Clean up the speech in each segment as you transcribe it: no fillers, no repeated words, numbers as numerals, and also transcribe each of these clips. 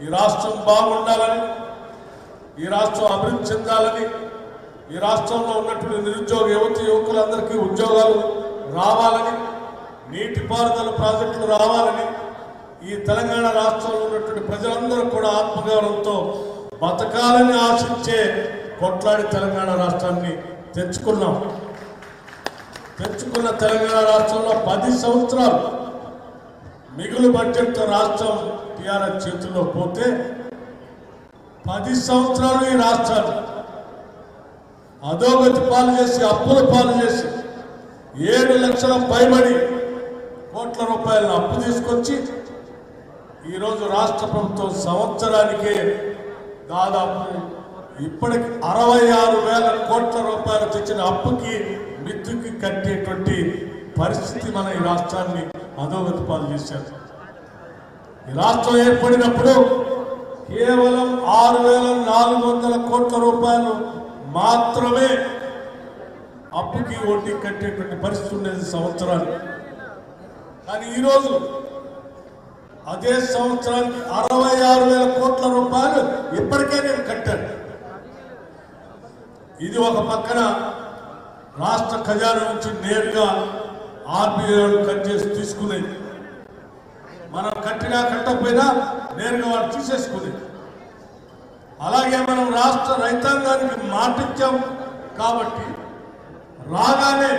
ఈ రాష్ట్రం బాగుండాలని, ఈ రాష్ట్రం అభివృద్ధి చెందాలని, ఈ రాష్ట్రంలో ఉన్నటువంటి నిరుద్యోగ యువకులందరికీ ఉద్యోగాలు రావాలని, నీటిపారుదల ప్రాజెక్టులు రావాలని, ఈ తెలంగాణ రాష్ట్రంలో ఉన్నటువంటి ప్రజలందరూ కూడా ఆత్మగౌరవంతో బతకాలని ఆశించే కొట్లాడి తెలంగాణ రాష్ట్రాన్ని తెచ్చుకున్న తెలంగాణ రాష్ట్రంలో 10 సంవత్సరాలు మిగులు బడ్జెట్తో రాష్ట్రం టీఆర్ఎస్ చేతుల్లో పోతే 10 సంవత్సరాలు ఈ రాష్ట్రాన్ని అధోగతి పాలు చేసి, అప్పుల పాలు చేసి 7 లక్షల పైబడి కోట్ల రూపాయలను అప్పు తీసుకొచ్చి ఈరోజు రాష్ట్ర ప్రభుత్వం సంవత్సరానికే దాదాపు ఇప్పటికి 66,000 కోట్ల రూపాయలు తెచ్చిన అప్పుకి మిత్తుకి కట్టేటువంటి పరిస్థితి మన ఈ రాష్ట్రాన్ని అధోగతి పాలు చేశారు. ఈ రాష్ట్రం ఏర్పడినప్పుడు కేవలం 6,400 కోట్ల రూపాయలు మాత్రమే అప్పుకి వడ్డీ కట్టేటువంటి పరిస్థితి ఉండేది సంవత్సరానికి. కానీ ఈరోజు అదే సంవత్సరానికి 66,000 కోట్ల రూపాయలు ఇప్పటికే నేను కట్టాను. ఇది ఒక పక్కన రాష్ట్ర ఖజానా నుంచి నేరుగా ఆర్బీఐ కట్ చేసి తీసుకునేది, మనం కట్టినా కట్టకపోయినా నేరుగా వాళ్ళు తీసేసుకునేది. అలాగే మనం రాష్ట్ర రైతాంగానికి మాటిచ్చాం కాబట్టి రాగానే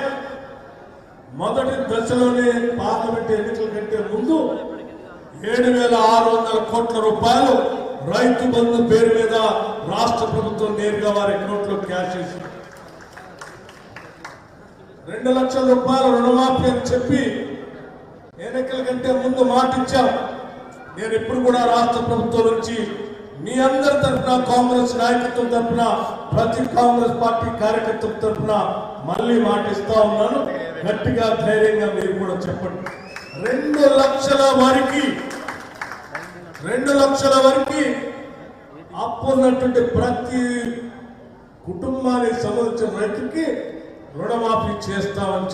మొదటి దశలోనే పార్లమెంట్ ఎన్నికల కంటే ముందు 7,600 కోట్ల రూపాయలు రైతు బంధు పేరు మీద రాష్ట్ర ప్రభుత్వం నేరుగా వారి అకౌంట్లో క్యాష్ చేసింది. 2 లక్షల రూపాయల రుణమాఫీ అని చెప్పి ఎన్నికల కంటే ముందు మాటిచ్చాం. నేను ఇప్పుడు కూడా రాష్ట్ర ప్రభుత్వం నుంచి మీ అందరి తరఫున, కాంగ్రెస్ నాయకత్వం తరఫున, ప్రతి కాంగ్రెస్ పార్టీ కార్యకర్తల తరఫున మళ్ళీ మాటిస్తా ఉన్నాను. గట్టిగా ధైర్యంగా మీరు కూడా చెప్పండి. 2 లక్షల వరకు అప్పు ఉన్నటువంటి ప్రతి కుటుంబానికి సంబంధించిన రైతుకి రుణమాఫీ చేస్తామని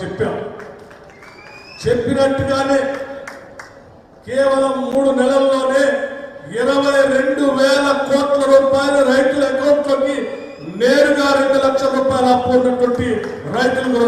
చెప్పినట్టుగానే కేవలం 3 నెలల్లోనే 22,000 కోట్ల రూపాయలు రైతుల అకౌంట్లోకి నేరుగా 2 లక్షల రూపాయలు అప్పు ఉన్నటువంటి రైతులకు